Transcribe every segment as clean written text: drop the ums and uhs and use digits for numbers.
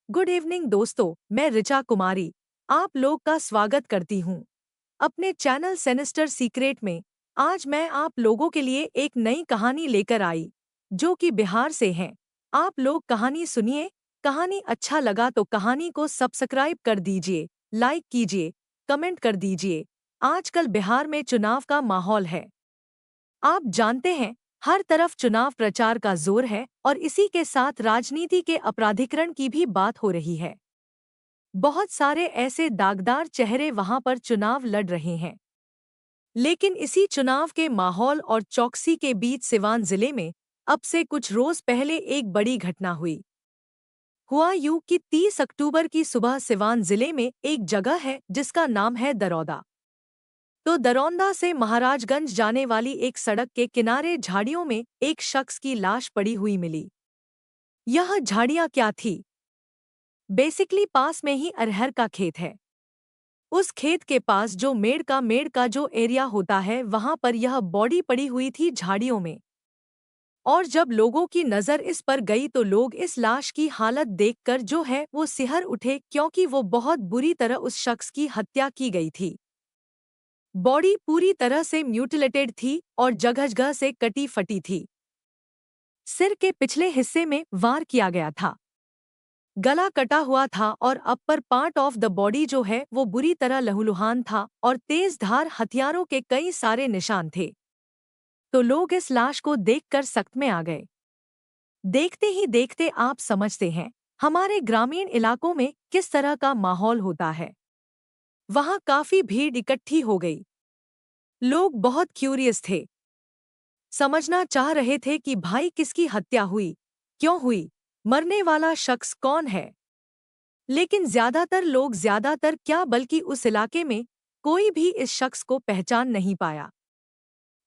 Good evening दोस्तों, मैं ऋचा कुमारी आप लोग का स्वागत करती हूँ अपने चैनल सेनेस्टर सीक्रेट में। आज मैं आप लोगों के लिए एक नई कहानी लेकर आई जो कि बिहार से है। आप लोग कहानी सुनिए। कहानी अच्छा लगा तो कहानी को सब्सक्राइब कर दीजिए, लाइक कीजिए, कमेंट कर दीजिए। आजकल बिहार में चुनाव का माहौल है। आप जानते हैं, हर तरफ चुनाव प्रचार का जोर है और इसी के साथ राजनीति के अपराधीकरण की भी बात हो रही है। बहुत सारे ऐसे दागदार चेहरे वहां पर चुनाव लड़ रहे हैं। लेकिन इसी चुनाव के माहौल और चौकसी के बीच सिवान जिले में अब से कुछ रोज पहले एक बड़ी घटना हुई। हुआ यूं कि 30 अक्टूबर की सुबह सिवान जिले में एक जगह है जिसका नाम है दरौदा। तो दरौंदा से महाराजगंज जाने वाली एक सड़क के किनारे झाड़ियों में एक शख्स की लाश पड़ी हुई मिली। यह झाड़ियां क्या थी? बेसिकली पास में ही अरहर का खेत है। उस खेत के पास जो मेड़ का जो एरिया होता है वहां पर यह बॉडी पड़ी हुई थी झाड़ियों में। और जब लोगों की नज़र इस पर गई तो लोग इस लाश की हालत देखकर जो है वो सिहर उठे, क्योंकि वो बहुत बुरी तरह उस शख्स की हत्या की गई थी। बॉडी पूरी तरह से म्यूटिलेटेड थी और जगह-जगह से कटी फटी थी। सिर के पिछले हिस्से में वार किया गया था। गला कटा हुआ था और upper part of the body जो है वो बुरी तरह लहूलुहान था और तेज धार हथियारों के कई सारे निशान थे। तो लोग इस लाश को देखकर सख्त में आ गए। देखते ही देखते आप समझते हैं हमारे ग्रामीण इलाकों में किस तरह का माहौल होता है। वहां काफी भीड़ इकट्ठी हो गई। लोग बहुत क्यूरियस थे, समझना चाह रहे थे कि भाई किसकी हत्या हुई, क्यों हुई, मरने वाला शख्स कौन है। लेकिन ज्यादातर क्या बल्कि उस इलाके में कोई भी इस शख्स को पहचान नहीं पाया।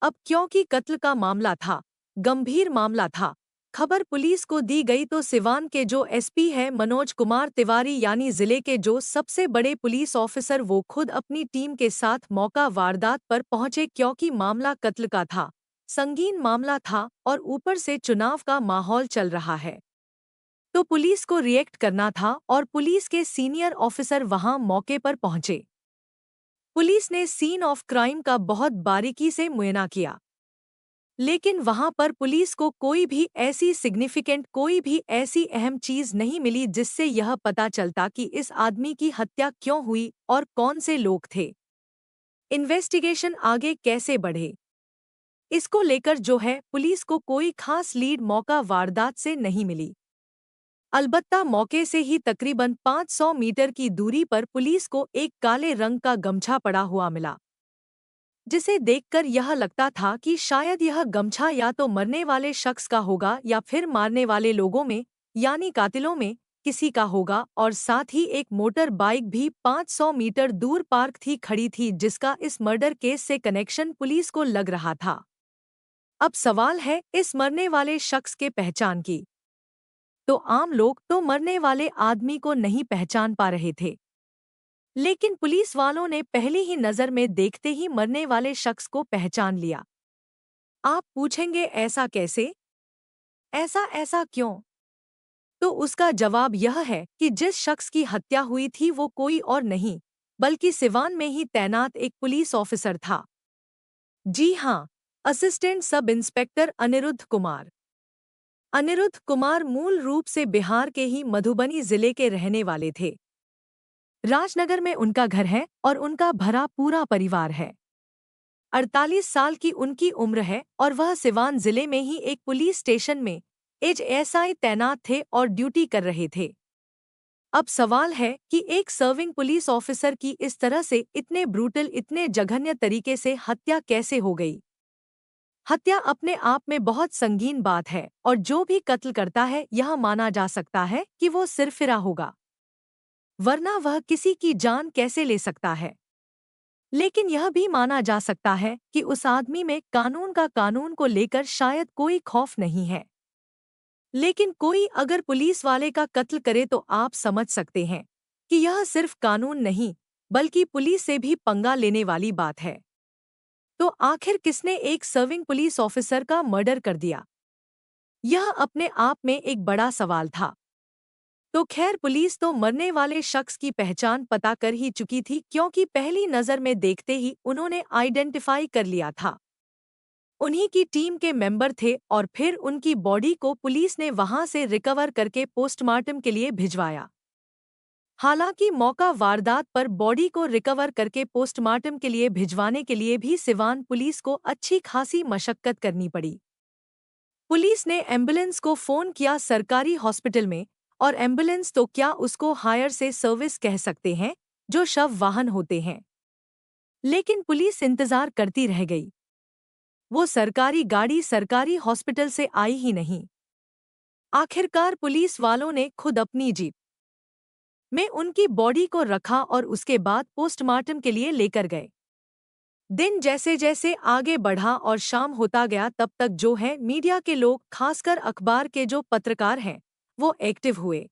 अब क्योंकि कत्ल का मामला था, गंभीर मामला था, खबर पुलिस को दी गई तो सिवान के जो एसपी है मनोज कुमार तिवारी, यानी जिले के जो सबसे बड़े पुलिस ऑफिसर, वो खुद अपनी टीम के साथ मौका वारदात पर पहुंचे, क्योंकि मामला कत्ल का था, संगीन मामला था और ऊपर से चुनाव का माहौल चल रहा है। तो पुलिस को रिएक्ट करना था और पुलिस के सीनियर ऑफिसर वहां मौके पर पहुंचे। पुलिस ने सीन ऑफ क्राइम का बहुत बारीकी से मुआयना किया, लेकिन वहां पर पुलिस को कोई भी ऐसी अहम चीज नहीं मिली जिससे यह पता चलता कि इस आदमी की हत्या क्यों हुई और कौन से लोग थे। इन्वेस्टिगेशन आगे कैसे बढ़े, इसको लेकर जो है पुलिस को कोई खास लीड मौका वारदात से नहीं मिली। अलबत्ता मौके से ही तकरीबन 500 मीटर की दूरी पर पुलिस को एक काले रंग का गमछा पड़ा हुआ मिला, जिसे देखकर यह लगता था कि शायद यह गमछा या तो मरने वाले शख्स का होगा या फिर मारने वाले लोगों में, यानी कातिलों में किसी का होगा। और साथ ही एक मोटर बाइक भी 500 मीटर दूर पार्क थी खड़ी थी, जिसका इस मर्डर केस से कनेक्शन पुलिस को लग रहा था। अब सवाल है इस मरने वाले शख्स के पहचान की। तो आम लोग तो मरने वाले आदमी को नहीं पहचान पा रहे थे, लेकिन पुलिस वालों ने पहली ही नज़र में देखते ही मरने वाले शख्स को पहचान लिया। आप पूछेंगे ऐसा कैसे, ऐसा ऐसा क्यों? तो उसका जवाब यह है कि जिस शख्स की हत्या हुई थी वो कोई और नहीं बल्कि सिवान में ही तैनात एक पुलिस ऑफिसर था। जी हाँ, assistant sub inspector Anirudh Kumar. Anirudh Kumar मूल रूप से बिहार के ही मधुबनी जिले के रहने वाले थे। राजनगर में उनका घर है और उनका भरा पूरा परिवार है। 48 साल की उनकी उम्र है और वह सिवान जिले में ही एक पुलिस स्टेशन में एएसआई तैनात थे और ड्यूटी कर रहे थे। अब सवाल है कि एक सर्विंग पुलिस ऑफिसर की इस तरह से इतने ब्रूटल, इतने जघन्य तरीके से हत्या कैसे हो गई। हत्या अपने आप में बहुत संगीन बात है और जो भी कत्ल करता है यह माना जा सकता है कि वो सिरफिरा होगा, वरना वह किसी की जान कैसे ले सकता है। लेकिन यह भी माना जा सकता है कि उस आदमी में कानून को लेकर शायद कोई खौफ नहीं है। लेकिन कोई अगर पुलिस वाले का कत्ल करे तो आप समझ सकते हैं कि यह सिर्फ कानून नहीं बल्कि पुलिस से भी पंगा लेने वाली बात है। तो आखिर किसने एक सर्विंग पुलिस ऑफिसर का मर्डर कर दिया? यह अपने आप में एक बड़ा सवाल था। तो खैर पुलिस तो मरने वाले शख्स की पहचान पता कर ही चुकी थी, क्योंकि पहली नज़र में देखते ही उन्होंने आइडेंटिफाई कर लिया था। उन्हीं की टीम के मेंबर थे और फिर उनकी बॉडी को पुलिस ने वहां से रिकवर करके पोस्टमार्टम के लिए भिजवाया। हालांकि मौका वारदात पर बॉडी को रिकवर करके पोस्टमार्टम के लिए भिजवाने के लिए भी सिवान पुलिस को अच्छी खासी मशक्कत करनी पड़ी। पुलिस ने एम्बुलेंस को फ़ोन किया सरकारी हॉस्पिटल में, और एम्बुलेंस तो क्या उसको हायर से सर्विस कह सकते हैं, जो शव वाहन होते हैं। लेकिन पुलिस इंतजार करती रह गई। वो सरकारी गाड़ी सरकारी हॉस्पिटल से आई ही नहीं। आखिरकार पुलिस वालों ने खुद अपनी जीप में उनकी बॉडी को रखा और उसके बाद पोस्टमार्टम के लिए लेकर गए। दिन जैसे जैसे आगे बढ़ा और शाम होता गया, तब तक जो है मीडिया के लोग, खासकर अखबार के जो पत्रकार हैं, वो एक्टिव हुए।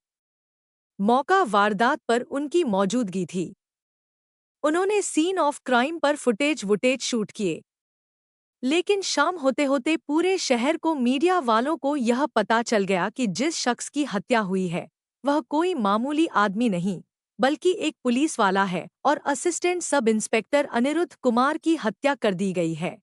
मौका वारदात पर उनकी मौजूदगी थी। उन्होंने सीन ऑफ क्राइम पर फुटेज वुटेज शूट किए। लेकिन शाम होते होते पूरे शहर को, मीडिया वालों को यह पता चल गया कि जिस शख्स की हत्या हुई है वह कोई मामूली आदमी नहीं, बल्कि एक पुलिस वाला है और assistant sub inspector Anirudh Kumar की हत्या कर दी गई है।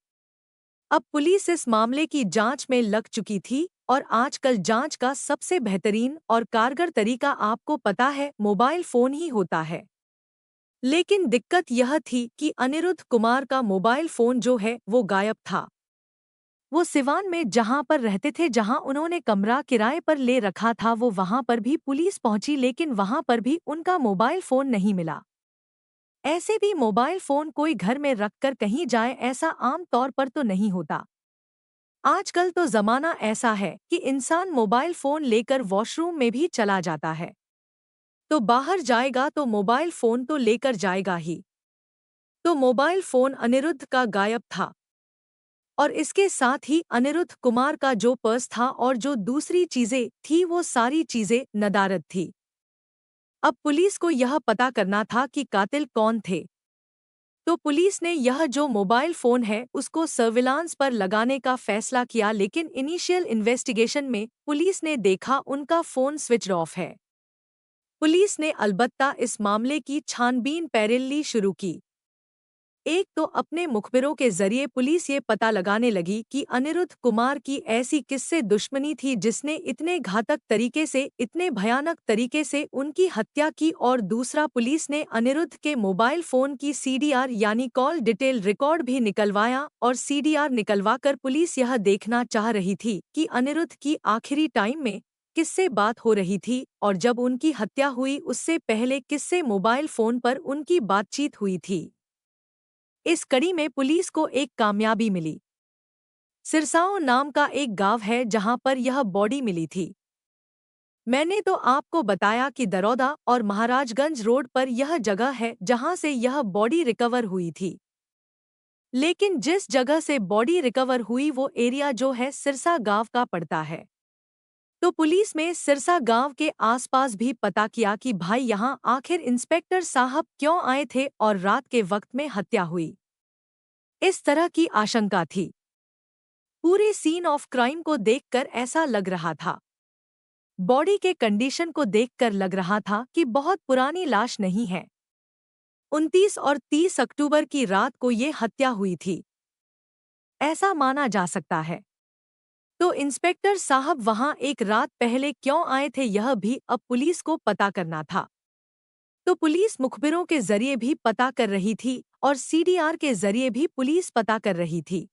अब पुलिस इस मामले की जांच में लग चुकी थी, और आजकल जांच का सबसे बेहतरीन और कारगर तरीका आपको पता है, मोबाइल फ़ोन ही होता है। लेकिन दिक्कत यह थी कि अनिरुद्ध कुमार का मोबाइल फ़ोन जो है वो गायब था। वो सिवान में जहां पर रहते थे, जहां उन्होंने कमरा किराए पर ले रखा था, वो वहां पर भी पुलिस पहुंची, लेकिन वहां पर भी उनका मोबाइल फ़ोन नहीं मिला। ऐसे भी मोबाइल फ़ोन कोई घर में रखकर कहीं जाए, ऐसा आम तौर पर तो नहीं होता। आजकल तो ज़माना ऐसा है कि इंसान मोबाइल फ़ोन लेकर वॉशरूम में भी चला जाता है। तो बाहर जाएगा तो मोबाइल फ़ोन तो लेकर जाएगा ही। तो मोबाइल फ़ोन अनिरुद्ध का गायब था, और इसके साथ ही अनिरुद्ध कुमार का जो पर्स था और जो दूसरी चीज़ें थी, वो सारी चीज़ें नदारद थी। अब पुलिस को यह पता करना था कि कातिल कौन थे। तो पुलिस ने यह जो मोबाइल फ़ोन है उसको सर्विलांस पर लगाने का फैसला किया, लेकिन इनिशियल इन्वेस्टिगेशन में पुलिस ने देखा उनका फ़ोन स्विच्ड ऑफ है। पुलिस ने अलबत्ता इस मामले की छानबीन पैरेलली शुरू की। एक तो अपने मुखबिरों के जरिए पुलिस ये पता लगाने लगी कि अनिरुद्ध कुमार की ऐसी किससे दुश्मनी थी जिसने इतने घातक तरीके से, इतने भयानक तरीके से उनकी हत्या की, और दूसरा पुलिस ने अनिरुद्ध के मोबाइल फ़ोन की सीडीआर यानी कॉल डिटेल रिकॉर्ड भी निकलवाया, और सीडीआर निकलवाकर पुलिस यह देखना चाह रही थी कि अनिरुद्ध की आखिरी टाइम में किससे बात हो रही थी, और जब उनकी हत्या हुई उससे पहले किससे मोबाइल फ़ोन पर उनकी बातचीत हुई थी। इस कड़ी में पुलिस को एक कामयाबी मिली। सिरसाओं नाम का एक गांव है जहां पर यह बॉडी मिली थी। मैंने तो आपको बताया कि दरौदा और महाराजगंज रोड पर यह जगह है जहां से यह बॉडी रिकवर हुई थी। लेकिन जिस जगह से बॉडी रिकवर हुई वो एरिया जो है सिरसा गांव का पड़ता है। तो पुलिस में सिरसा गांव के आसपास भी पता किया कि भाई यहां आखिर इंस्पेक्टर साहब क्यों आए थे और रात के वक्त में हत्या हुई, इस तरह की आशंका थी। पूरे सीन ऑफ क्राइम को देखकर ऐसा लग रहा था, बॉडी के कंडीशन को देखकर लग रहा था कि बहुत पुरानी लाश नहीं है। 29 और 30 अक्टूबर की रात को ये हत्या हुई थी, ऐसा माना जा सकता है। तो इंस्पेक्टर साहब वहां एक रात पहले क्यों आए थे, यह भी अब पुलिस को पता करना था। तो पुलिस मुखबिरों के जरिए भी पता कर रही थी और सीडीआर के जरिए भी पुलिस पता कर रही थी।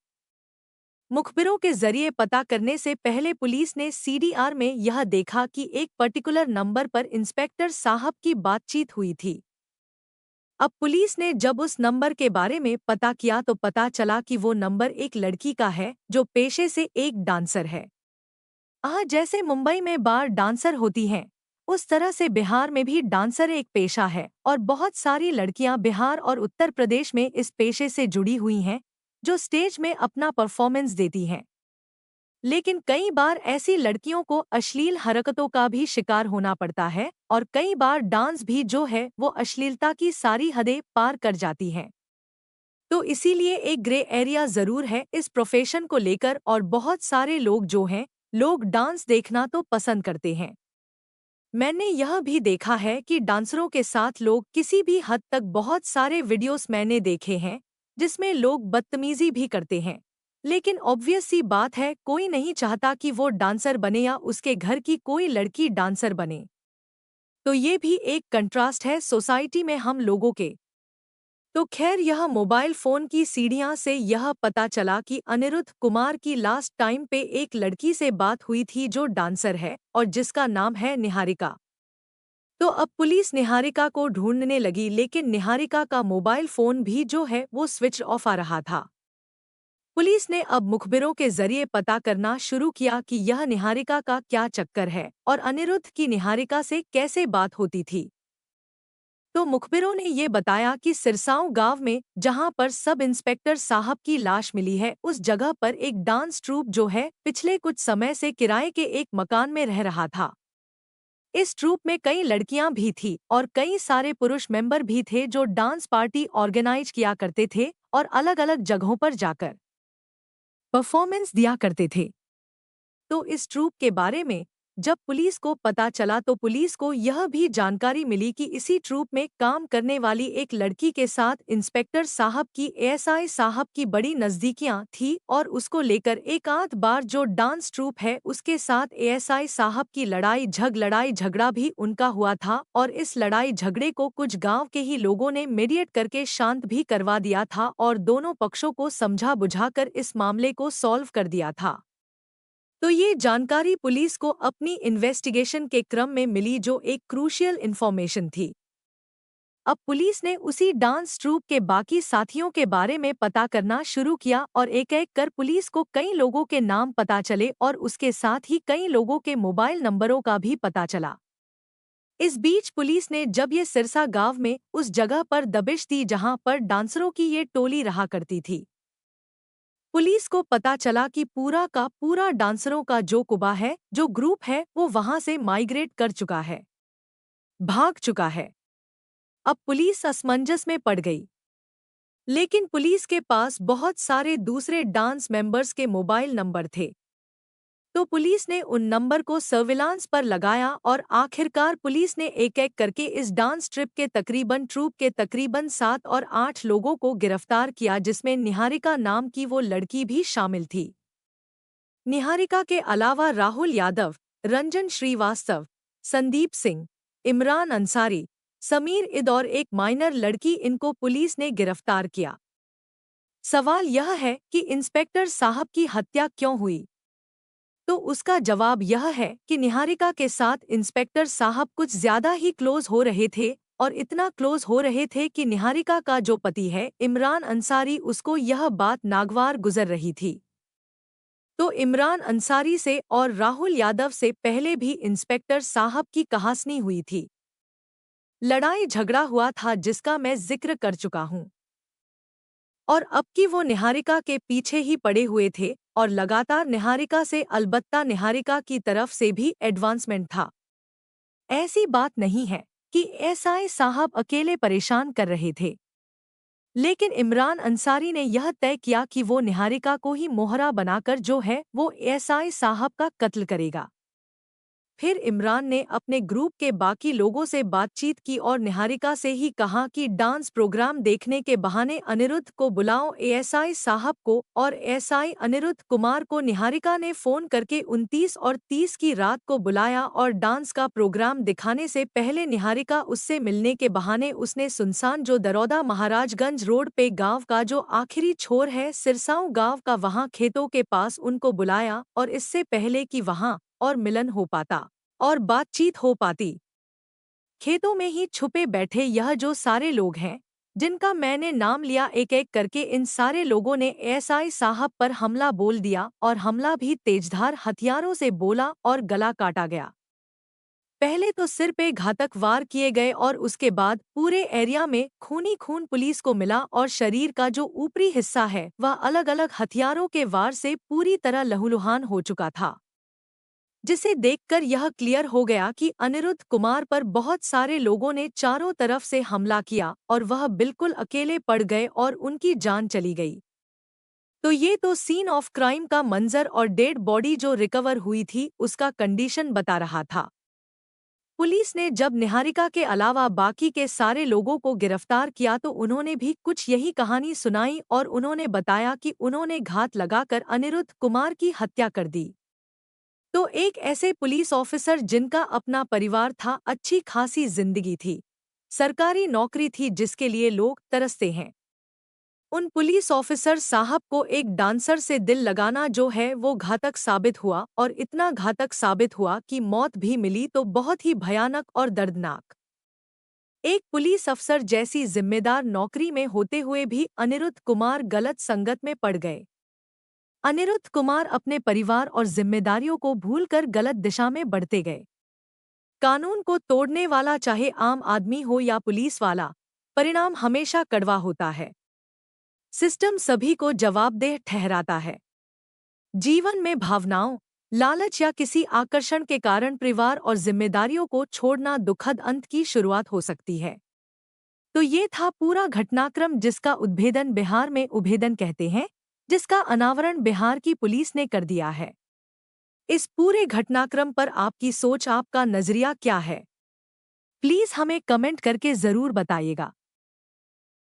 मुखबिरों के जरिए पता करने से पहले पुलिस ने सीडीआर में यह देखा कि एक पर्टिकुलर नंबर पर इंस्पेक्टर साहब की बातचीत हुई थी। अब पुलिस ने जब उस नंबर के बारे में पता किया तो पता चला कि वो नंबर एक लड़की का है जो पेशे से एक डांसर है। जैसे मुंबई में बार डांसर होती हैं, उस तरह से बिहार में भी डांसर एक पेशा है, और बहुत सारी लड़कियां बिहार और उत्तर प्रदेश में इस पेशे से जुड़ी हुई हैं, जो स्टेज में अपना परफॉर्मेंस देती हैं। लेकिन कई बार ऐसी लड़कियों को अश्लील हरकतों का भी शिकार होना पड़ता है, और कई बार डांस भी जो है वो अश्लीलता की सारी हदें पार कर जाती हैं। तो इसीलिए एक ग्रे एरिया ज़रूर है इस प्रोफेशन को लेकर, और बहुत सारे लोग जो हैं, लोग डांस देखना तो पसंद करते हैं। मैंने यह भी देखा है कि डांसरों के साथ लोग किसी भी हद तक बहुत सारे वीडियोस मैंने देखे हैं जिसमें लोग बदतमीजी भी करते हैं। लेकिन ऑब्वियस सी बात है, कोई नहीं चाहता कि वो डांसर बने या उसके घर की कोई लड़की डांसर बने। तो ये भी एक कंट्रास्ट है सोसाइटी में हम लोगों के। तो खैर, यह मोबाइल फोन की सीढ़ियां से यह पता चला कि अनिरुद्ध कुमार की लास्ट टाइम पे एक लड़की से बात हुई थी जो डांसर है और जिसका नाम है निहारिका। तो अब पुलिस निहारिका को ढूंढने लगी, लेकिन निहारिका का मोबाइल फोन भी जो है वो स्विच ऑफ आ रहा था। पुलिस ने अब मुखबिरों के जरिए पता करना शुरू किया कि यह निहारिका का क्या चक्कर है और अनिरुद्ध की निहारिका से कैसे बात होती थी। तो मुखबिरों ने ये बताया कि सिरसाओं गांव में जहां पर सब इंस्पेक्टर साहब की लाश मिली है, उस जगह पर एक डांस ट्रूप जो है पिछले कुछ समय से किराए के एक मकान में रह रहा था। इस ट्रूप में कई लड़कियां भी थी और कई सारे पुरुष मेंबर भी थे जो डांस पार्टी ऑर्गेनाइज किया करते थे और अलग अलग जगहों पर जाकर परफॉर्मेंस दिया करते थे। तो इस ट्रूप के बारे में जब पुलिस को पता चला तो पुलिस को यह भी जानकारी मिली कि इसी ट्रूप में काम करने वाली एक लड़की के साथ इंस्पेक्टर साहब की एएसआई साहब की बड़ी नज़दीकियां थी और उसको लेकर एक आध बार जो डांस ट्रूप है उसके साथ एएसआई साहब की लड़ाई झगड़ा भी उनका हुआ था और इस लड़ाई झगड़े को कुछ गांव के ही लोगों ने मीडिएट करके शांत भी करवा दिया था और दोनों पक्षों को समझा बुझाकर इस मामले को सॉल्व कर दिया था। तो ये जानकारी पुलिस को अपनी इन्वेस्टिगेशन के क्रम में मिली जो एक क्रूशियल इन्फॉर्मेशन थी। अब पुलिस ने उसी डांस ट्रूप के बाकी साथियों के बारे में पता करना शुरू किया और एक-एक कर पुलिस को कई लोगों के नाम पता चले और उसके साथ ही कई लोगों के मोबाइल नंबरों का भी पता चला। इस बीच पुलिस ने जब ये सिरसा गांव में उस जगह पर दबिश दी जहां पर डांसरों की ये टोली रहा करती थी। पुलिस को पता चला कि पूरा का पूरा डांसरों का जो कुबा है, जो ग्रुप है, वो वहां से माइग्रेट कर चुका है, भाग चुका है। अब पुलिस असमंजस में पड़ गई। लेकिन पुलिस के पास बहुत सारे दूसरे डांस मेंबर्स के मोबाइल नंबर थे। तो पुलिस ने उन नंबर को सर्विलांस पर लगाया और आखिरकार पुलिस ने एक-एक करके इस डांस ट्रिप के तकरीबन 7 और 8 लोगों को गिरफ्तार किया, जिसमें निहारिका नाम की वो लड़की भी शामिल थी। निहारिका के अलावा राहुल यादव, रंजन श्रीवास्तव, संदीप सिंह, इमरान अंसारी, समीर इद और एक माइनर लड़की, इनको पुलिस ने गिरफ्तार किया। सवाल यह है कि इंस्पेक्टर साहब की हत्या क्यों हुई? तो उसका जवाब यह है कि निहारिका के साथ इंस्पेक्टर साहब कुछ ज्यादा ही क्लोज हो रहे थे और इतना क्लोज हो रहे थे कि निहारिका का जो पति है इमरान अंसारी, उसको यह बात नागवार गुजर रही थी। तो इमरान अंसारी से और राहुल यादव से पहले भी इंस्पेक्टर साहब की कहासनी हुई थी, लड़ाई झगड़ा हुआ था जिसका मैं जिक्र कर चुका हूं। और अब की वो निहारिका के पीछे ही पड़े हुए थे और लगातार निहारिका से, अलबत्ता निहारिका की तरफ से भी एडवांसमेंट था। ऐसी बात नहीं है कि एसआई साहब अकेले परेशान कर रहे थे, लेकिन इमरान अंसारी ने यह तय किया कि वो निहारिका को ही मोहरा बनाकर जो है वो एसआई साहब का कत्ल करेगा। फिर इमरान ने अपने ग्रुप के बाकी लोगों से बातचीत की और निहारिका से ही कहा कि डांस प्रोग्राम देखने के बहाने अनिरुद्ध को बुलाओ। एएसआई साहब को और एसआई अनिरुद्ध कुमार को निहारिका ने फ़ोन करके 29 और 30 की रात को बुलाया और डांस का प्रोग्राम दिखाने से पहले निहारिका उससे मिलने के बहाने उसने सुनसान जो दरौदा महाराजगंज रोड पे गांव का जो आखिरी छोर है सिरसाओं गांव का, वहां खेतों के पास उनको बुलाया और इससे पहले कि वहां और मिलन हो पाता और बातचीत हो पाती, खेतों में ही छुपे बैठे यह जो सारे लोग हैं जिनका मैंने नाम लिया, एक-एक करके इन सारे लोगों ने एसआई साहब पर हमला बोल दिया और हमला भी तेजधार हथियारों से बोला और गला काटा गया। पहले तो सिर पे घातक वार किए गए और उसके बाद पूरे एरिया में खूनी खून पुलिस को मिला और शरीर का जो ऊपरी हिस्सा है वह अलग अलग हथियारों के वार से पूरी तरह लहूलुहान हो चुका था, जिसे देखकर यह क्लियर हो गया कि अनिरुद्ध कुमार पर बहुत सारे लोगों ने चारों तरफ से हमला किया और वह बिल्कुल अकेले पड़ गए और उनकी जान चली गई। तो ये तो सीन ऑफ क्राइम का मंजर और डेड बॉडी जो रिकवर हुई थी उसका कंडीशन बता रहा था। पुलिस ने जब निहारिका के अलावा बाकी के सारे लोगों को गिरफ्तार किया तो उन्होंने भी कुछ यही कहानी सुनाई और उन्होंने बताया कि उन्होंने घात लगाकर अनिरुद्ध कुमार की हत्या कर दी। तो एक ऐसे पुलिस ऑफिसर जिनका अपना परिवार था, अच्छी खासी जिंदगी थी, सरकारी नौकरी थी जिसके लिए लोग तरसते हैं, उन पुलिस ऑफिसर साहब को एक डांसर से दिल लगाना जो है वो घातक साबित हुआ और इतना घातक साबित हुआ कि मौत भी मिली तो बहुत ही भयानक और दर्दनाक। एक पुलिस अफसर जैसी जिम्मेदार नौकरी में होते हुए भी अनिरुद्ध कुमार गलत संगत में पड़ गए। अनिरुद्ध कुमार अपने परिवार और जिम्मेदारियों को भूलकर गलत दिशा में बढ़ते गए। कानून को तोड़ने वाला चाहे आम आदमी हो या पुलिस वाला, परिणाम हमेशा कड़वा होता है। सिस्टम सभी को जवाबदेह ठहराता है। जीवन में भावनाओं, लालच या किसी आकर्षण के कारण परिवार और जिम्मेदारियों को छोड़ना दुखद अंत की शुरुआत हो सकती है। तो ये था पूरा घटनाक्रम जिसका उद्भेदन बिहार में उभेदन कहते हैं, जिसका अनावरण बिहार की पुलिस ने कर दिया है। इस पूरे घटनाक्रम पर आपकी सोच, आपका नजरिया क्या है? प्लीज हमें कमेंट करके जरूर बताइएगा।